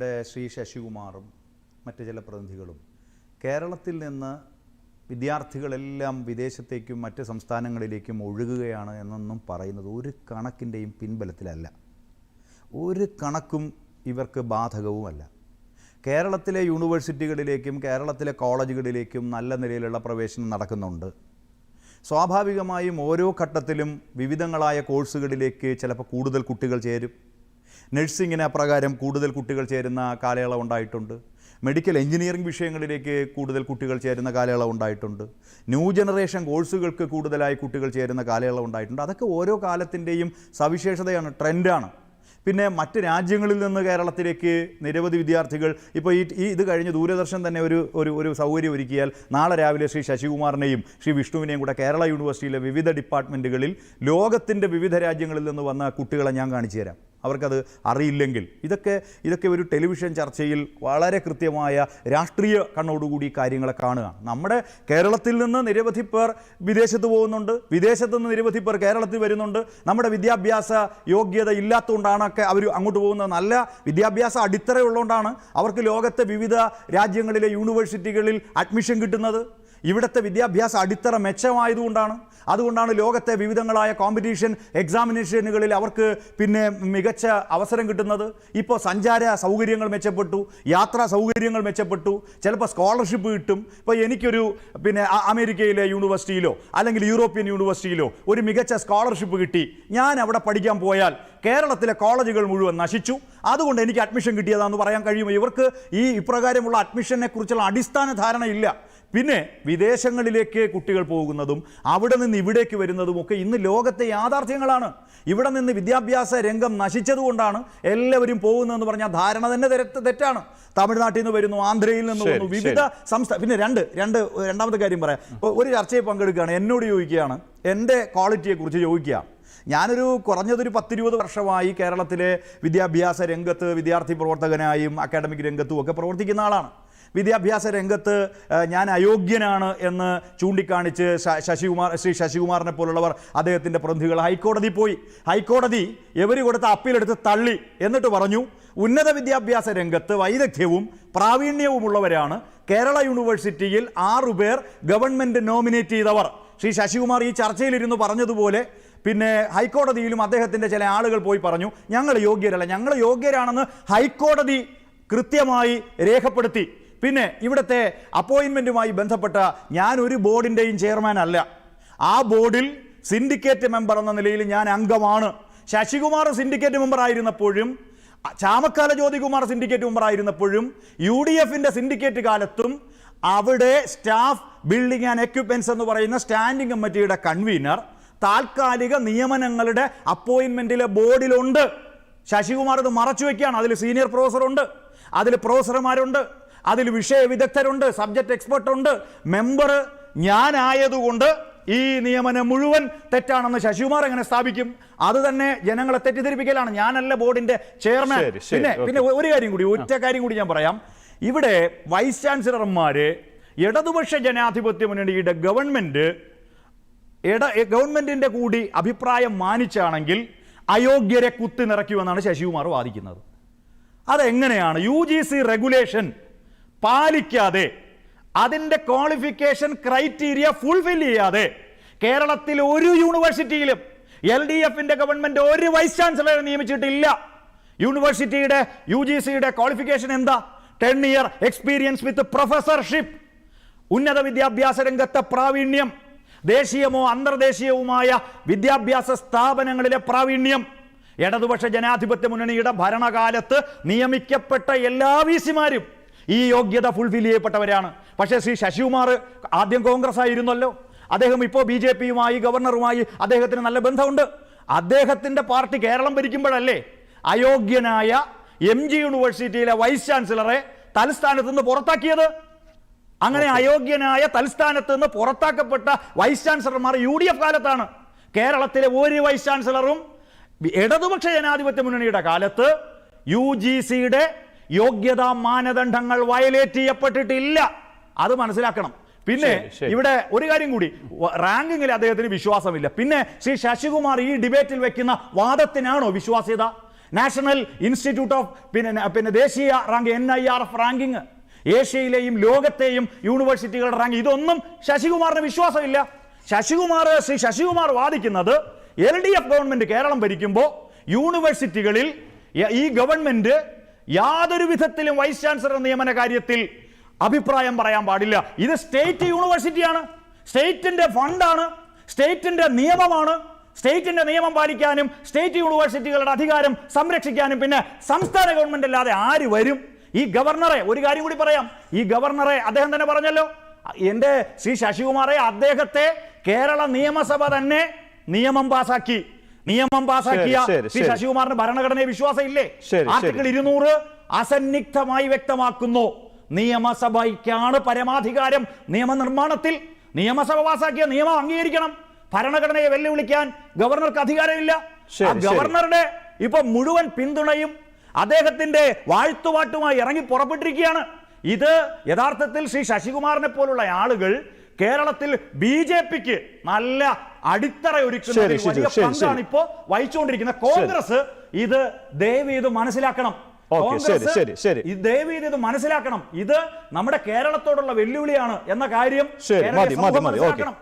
ഇവിടെ ശ്രീ ശശികുമാറും മറ്റ് ചില പ്രതിനിധികളും കേരളത്തിൽ നിന്ന് വിദ്യാർത്ഥികളെല്ലാം വിദേശത്തേക്കും മറ്റ് സംസ്ഥാനങ്ങളിലേക്കും ഒഴുകുകയാണ് എന്നൊന്നും പറയുന്നത് ഒരു കണക്കിൻ്റെയും പിൻബലത്തിലല്ല. ഒരു കണക്കും ഇവർക്ക് ബാധകവുമല്ല. കേരളത്തിലെ യൂണിവേഴ്സിറ്റികളിലേക്കും കേരളത്തിലെ കോളേജുകളിലേക്കും നല്ല നിലയിലുള്ള പ്രവേശനം നടക്കുന്നുണ്ട്. സ്വാഭാവികമായും ഓരോ ഘട്ടത്തിലും വിവിധങ്ങളായ കോഴ്സുകളിലേക്ക് ചിലപ്പോൾ കൂടുതൽ കുട്ടികൾ ചേരും. നഴ്സിങ്ങിന് അപ്രകാരം കൂടുതൽ കുട്ടികൾ ചേരുന്ന കാലയളവ് ഉണ്ടായിട്ടുണ്ട്. മെഡിക്കൽ എഞ്ചിനീയറിംഗ് വിഷയങ്ങളിലേക്ക് കൂടുതൽ കുട്ടികൾ ചേരുന്ന കാലയളവ് ഉണ്ടായിട്ടുണ്ട്. ന്യൂ ജനറേഷൻ കോഴ്സുകൾക്ക് കൂടുതലായി കുട്ടികൾ ചേരുന്ന കാലയളവ് ഉണ്ടായിട്ടുണ്ട്. അതൊക്കെ ഓരോ കാലത്തിൻ്റെയും സവിശേഷതയാണ്, ട്രെൻഡാണ്. പിന്നെ മറ്റ് രാജ്യങ്ങളിൽ നിന്ന് കേരളത്തിലേക്ക് നിരവധി വിദ്യാർത്ഥികൾ ഇപ്പോൾ ഇത് കഴിഞ്ഞ് ദൂരദർശൻ തന്നെ ഒരു സൗകര്യം ഒരുക്കിയാൽ നാളെ രാവിലെ ശ്രീ ശശികുമാറിനെയും ശ്രീ വിഷ്ണുവിനെയും കൂടെ കേരള യൂണിവേഴ്സിറ്റിയിലെ വിവിധ ഡിപ്പാർട്ട്മെൻറ്റുകളിൽ ലോകത്തിൻ്റെ വിവിധ രാജ്യങ്ങളിൽ നിന്ന് വന്ന കുട്ടികളെ ഞാൻ കാണിച്ചു തരാം, അവർക്കത് അറിയില്ലെങ്കിൽ. ഇതൊക്കെ ഒരു ടെലിവിഷൻ ചർച്ചയിൽ വളരെ കൃത്യമായ രാഷ്ട്രീയ കണ്ണോടുകൂടി കാര്യങ്ങളെ കാണുക. നമ്മുടെ കേരളത്തിൽ നിന്ന് നിരവധി പേർ വിദേശത്ത് പോകുന്നുണ്ട്, വിദേശത്ത് നിന്ന് നിരവധി പേർ കേരളത്തിൽ വരുന്നുണ്ട്. നമ്മുടെ വിദ്യാഭ്യാസ യോഗ്യത ഇല്ലാത്തതുകൊണ്ടാണ് അവർ അങ്ങോട്ട് പോകുന്നത്. നല്ല വിദ്യാഭ്യാസ അടിത്തറയുള്ളതുകൊണ്ടാണ് അവർക്ക് ലോകത്തെ വിവിധ രാജ്യങ്ങളിലെ യൂണിവേഴ്സിറ്റികളിൽ അഡ്മിഷൻ കിട്ടുന്നത്. ഇവിടുത്തെ വിദ്യാഭ്യാസ അടിത്തറ മെച്ചമായതുകൊണ്ടാണ്. അതുകൊണ്ടാണ് ലോകത്തെ വിവിധങ്ങളായ കോമ്പറ്റീഷൻ എക്സാമിനേഷനുകളിൽ അവർക്ക് പിന്നെ മികച്ച അവസരം കിട്ടുന്നത്. ഇപ്പോൾ സഞ്ചാര സൗകര്യങ്ങൾ മെച്ചപ്പെട്ടു, യാത്രാ സൗകര്യങ്ങൾ മെച്ചപ്പെട്ടു, ചിലപ്പോൾ സ്കോളർഷിപ്പ് കിട്ടും. ഇപ്പോൾ എനിക്കൊരു അമേരിക്കയിലെ യൂണിവേഴ്സിറ്റിയിലോ അല്ലെങ്കിൽ യൂറോപ്യൻ യൂണിവേഴ്സിറ്റിയിലോ ഒരു മികച്ച സ്കോളർഷിപ്പ് കിട്ടി. ഞാൻ അവിടെ പഠിക്കാൻ പോയാൽ കേരളത്തിലെ കോളേജുകൾ മുഴുവൻ നശിച്ചു, അതുകൊണ്ട് എനിക്ക് അഡ്മിഷൻ കിട്ടിയതാണെന്ന് പറയാൻ കഴിയുമോ? ഇവർക്ക് ഇപ്രകാരമുള്ള അഡ്മിഷനെ കുറിച്ചുള്ള അടിസ്ഥാന ധാരണയില്ല. പിന്നെ വിദേശങ്ങളിലേക്ക് കുട്ടികൾ പോകുന്നതും അവിടെ നിന്ന് ഇവിടേക്ക് വരുന്നതും ഒക്കെ ഇന്ന് ലോകത്തെ യാഥാർത്ഥ്യങ്ങളാണ്. ഇവിടെ നിന്ന് വിദ്യാഭ്യാസ രംഗം നശിച്ചതുകൊണ്ടാണ് എല്ലാവരും പോകുന്നതെന്ന് പറഞ്ഞാൽ ധാരണ തന്നെ തെറ്റാണ്. തമിഴ്നാട്ടിൽ നിന്ന് വരുന്നു, ആന്ധ്രയിൽ നിന്ന് വരുന്നു, വിവിധ സംസ്ഥാന. പിന്നെ രണ്ടാമത്തെ കാര്യം പറയാം. ഒരു ചർച്ചയിൽ പങ്കെടുക്കുകയാണ്, എന്നോട് ചോദിക്കുകയാണ്, എൻ്റെ ക്വാളിറ്റിയെക്കുറിച്ച് ചോദിക്കുക. ഞാനൊരു കുറഞ്ഞതൊരു 10-20 വർഷമായി കേരളത്തിലെ വിദ്യാഭ്യാസ രംഗത്ത് വിദ്യാർത്ഥി പ്രവർത്തകനായും അക്കാഡമിക് രംഗത്തും ഒക്കെ പ്രവർത്തിക്കുന്ന ആളാണ്. വിദ്യാഭ്യാസ രംഗത്ത് ഞാൻ അയോഗ്യനാണ് എന്ന് ചൂണ്ടിക്കാണിച്ച് ശ്രീ ശശികുമാറിനെ പോലുള്ളവർ, അദ്ദേഹത്തിൻ്റെ പ്രതിനിധികൾ ഹൈക്കോടതി പോയി. ഹൈക്കോടതി ഇവർ കൊടുത്ത അപ്പീലെടുത്ത് തള്ളി. എന്നിട്ട് പറഞ്ഞു, ഉന്നത വിദ്യാഭ്യാസ രംഗത്ത് വൈദഗ്ധ്യവും പ്രാവീണ്യവുമുള്ളവരാണ് കേരള യൂണിവേഴ്സിറ്റിയിൽ 6 പേർ ഗവൺമെൻറ് നോമിനേറ്റ് ചെയ്തവർ. ശ്രീ ശശികുമാർ ഈ ചർച്ചയിലിരുന്ന് പറഞ്ഞതുപോലെ പിന്നെ ഹൈക്കോടതിയിലും അദ്ദേഹത്തിൻ്റെ ചില ആളുകൾ പോയി പറഞ്ഞു, ഞങ്ങൾ യോഗ്യരല്ല. ഞങ്ങൾ യോഗ്യരാണെന്ന് ഹൈക്കോടതി കൃത്യമായി രേഖപ്പെടുത്തി. പിന്നെ ഇവിടുത്തെ അപ്പോയിൻമെൻറ്റുമായി ബന്ധപ്പെട്ട ഞാൻ ഒരു ബോർഡിൻ്റെയും ചെയർമാൻ അല്ല. ആ ബോർഡിൽ സിൻഡിക്കേറ്റ് മെമ്പർ എന്ന നിലയിൽ ഞാൻ അംഗമാണ്. ശശികുമാർ സിൻഡിക്കേറ്റ് മെമ്പർ ആയിരുന്നപ്പോഴും ചാമക്കാല ജ്യോതികുമാർ സിൻഡിക്കേറ്റ് മെമ്പർ ആയിരുന്നപ്പോഴും UDFൻ്റെ സിൻഡിക്കേറ്റ് കാലത്തും അവിടെ സ്റ്റാഫ് ബിൽഡിംഗ് ആൻഡ് എക്യുപ്മെൻറ്റ്സ് എന്ന് പറയുന്ന സ്റ്റാൻഡിംഗ് കമ്മിറ്റിയുടെ കൺവീനർ താൽക്കാലിക നിയമനങ്ങളുടെ അപ്പോയിൻമെൻറ്റിലെ ബോർഡിലുണ്ട്. ശശികുമാർ ഇത് മറച്ചു വയ്ക്കുകയാണ്. അതിൽ സീനിയർ പ്രൊഫസറുണ്ട്, അതിൽ പ്രൊഫസർമാരുണ്ട്, അതിൽ വിഷയ വിദഗ്ധരുണ്ട്, സബ്ജക്റ്റ് എക്സ്പെർട്ട് ഉണ്ട്. മെമ്പർ ഞാനായതുകൊണ്ട് ഈ നിയമനം മുഴുവൻ തെറ്റാണെന്ന് ശശികുമാർ എങ്ങനെ സ്ഥാപിക്കും? അത് തന്നെ ജനങ്ങളെ തെറ്റിദ്ധരിപ്പിക്കലാണ്. ഞാനല്ല ബോർഡിന്റെ ചെയർമാൻ. പിന്നെ ഒരു കാര്യം കൂടി, ഒറ്റ കാര്യം കൂടി ഞാൻ പറയാം. ഇവിടെ വൈസ് ചാൻസലർമാര് ഇടതുപക്ഷ ജനാധിപത്യ മുന്നണിയുടെ ഗവൺമെന്റിന്റെ കൂടി അഭിപ്രായം മാനിച്ചാണെങ്കിൽ അയോഗ്യരെ കുത്തി നിറയ്ക്കുമെന്നാണ് ശശികുമാർ വാദിക്കുന്നത്. അതെങ്ങനെയാണ്? UGC റെഗുലേഷൻ പാലിക്കാതെ, അതിൻ്റെ ക്വാളിഫിക്കേഷൻ ക്രൈറ്റീരിയ ഫുൾഫിൽ ചെയ്യാതെ കേരളത്തിൽ ഒരു യൂണിവേഴ്സിറ്റിയിലും LDFന്റെ ഗവൺമെന്റ് ഒരു വൈസ് ചാൻസലറെ നിയമിച്ചിട്ടില്ല. യൂണിവേഴ്സിറ്റിയുടെ UGCയുടെ ക്വാളിഫിക്കേഷൻ എന്താ? 10 year എക്സ്പീരിയൻസ് വിത്ത് പ്രൊഫസർഷിപ്പ്, ഉന്നത വിദ്യാഭ്യാസ രംഗത്തെ പ്രാവീണ്യം, ദേശീയമോ അന്തർദേശീയവുമായ വിദ്യാഭ്യാസ സ്ഥാപനങ്ങളിലെ പ്രാവീണ്യം. ഇടതുപക്ഷ ജനാധിപത്യ മുന്നണിയുടെ ഭരണകാലത്ത് നിയമിക്കപ്പെട്ട എല്ലാ VCമാരും ഈ യോഗ്യത ഫുൾഫിൽ ചെയ്യപ്പെട്ടവരാണ്. പക്ഷേ ശ്രീ ശശികുമാർ ആദ്യം കോൺഗ്രസ് ആയിരുന്നല്ലോ, അദ്ദേഹം ഇപ്പോൾ BJPയുമായി ഗവർണറുമായി അദ്ദേഹത്തിന് നല്ല ബന്ധമുണ്ട്. അദ്ദേഹത്തിൻ്റെ പാർട്ടി കേരളം ഭരിക്കുമ്പോഴല്ലേ അയോഗ്യനായ MG യൂണിവേഴ്സിറ്റിയിലെ വൈസ് ചാൻസലറെ തലസ്ഥാനത്ത് നിന്ന് പുറത്താക്കിയത്? അങ്ങനെ അയോഗ്യനായ തലസ്ഥാനത്ത് നിന്ന് പുറത്താക്കപ്പെട്ട വൈസ് ചാൻസലർമാർ UDF കാലത്താണ്. കേരളത്തിലെ ഒരു വൈസ് ചാൻസലറും ഇടതുപക്ഷ ജനാധിപത്യ മുന്നണിയുടെ കാലത്ത് UGCയുടെ യോഗ്യതാ മാനദണ്ഡങ്ങൾ വയലേറ്റ് ചെയ്യപ്പെട്ടിട്ടില്ല. അത് മനസ്സിലാക്കണം. പിന്നെ ഇവിടെ ഒരു കാര്യം കൂടി, റാങ്കിങ്ങിൽ അദ്ദേഹത്തിന് വിശ്വാസമില്ല. പിന്നെ ശ്രീ ശശികുമാർ ഈ ഡിബേറ്റിൽ വെക്കുന്ന വാദത്തിനാണോ വിശ്വാസ്യത? നാഷണൽ ഇൻസ്റ്റിറ്റ്യൂട്ട് ഓഫ് പിന്നെ ദേശീയ റാങ്ക് NIRF റാങ്കിങ്, ഏഷ്യയിലെയും ലോകത്തെയും യൂണിവേഴ്സിറ്റികളുടെ റാങ്ക്, ഇതൊന്നും ശശികുമാറിന് വിശ്വാസമില്ല. ശ്രീ ശശികുമാർ വാദിക്കുന്നത് LDF ഗവൺമെന്റ് കേരളം ഭരിക്കുമ്പോൾ യൂണിവേഴ്സിറ്റികളിൽ ഈ ഗവൺമെന്റ് യാതൊരു വിധത്തിലും വൈസ് ചാൻസലർ നിയമന കാര്യത്തിൽ അഭിപ്രായം പറയാൻ പാടില്ല. ഇത് സ്റ്റേറ്റ് യൂണിവേഴ്സിറ്റിയാണ്, സ്റ്റേറ്റിന്റെ ഫണ്ടാണ്, സ്റ്റേറ്റിന്റെ നിയമമാണ്. സ്റ്റേറ്റിന്റെ നിയമം പാലിക്കാനും സ്റ്റേറ്റ് യൂണിവേഴ്സിറ്റികളുടെ അധികാരം സംരക്ഷിക്കാനും പിന്നെ സംസ്ഥാന ഗവൺമെന്റ് അല്ലാതെ ആര് വരും? ഈ ഗവർണറെ, ഒരു കാര്യം കൂടി പറയാം, ഈ ഗവർണറെ അദ്ദേഹം തന്നെ പറഞ്ഞല്ലോ, എന്റെ ശ്രീ ശശികുമാറെ, അദ്ദേഹത്തെ കേരള നിയമസഭ തന്നെ നിയമം പാസാക്കിയ ശ്രീ ശശികുമാറിന് ഭരണഘടനയെ വിശ്വാസം ഇല്ലേ? ആർട്ടിക്കിൾ 200 അസന്നിഗ്ധമായി വ്യക്തമാക്കുന്നു, നിയമസഭയ്ക്കാണ് പരമാധികാരം നിയമനിർമ്മാണത്തിൽ. നിയമസഭ പാസാക്കിയ നിയമം അംഗീകരിക്കണം. ഭരണഘടനയെ വെല്ലുവിളിക്കാൻ ഗവർണർക്ക് അധികാരമില്ല. ഗവർണറുടെ ഇപ്പൊ മുഴുവൻ പിന്തുണയും അദ്ദേഹത്തിന്റെ വാഴ്ത്തുപാട്ടുമായി ഇറങ്ങി പുറപ്പെട്ടിരിക്കുകയാണ്. ഇത് യഥാർത്ഥത്തിൽ ശ്രീ ശശികുമാറിനെ പോലുള്ള ആളുകൾ കേരളത്തിൽ BJPക്ക് നല്ല അടിത്തറ ഒരുക്കുന്നതിൽ വലിയ പങ്കാണ് ഇപ്പോ വഹിച്ചുകൊണ്ടിരിക്കുന്നത്. കോൺഗ്രസ് ഇത് ദയവ് ഇത് മനസ്സിലാക്കണം. ഇത് മനസ്സിലാക്കണം. ഇത് നമ്മുടെ കേരളത്തോടുള്ള വെല്ലുവിളിയാണ് എന്ന കാര്യം മനസ്സിലാക്കണം.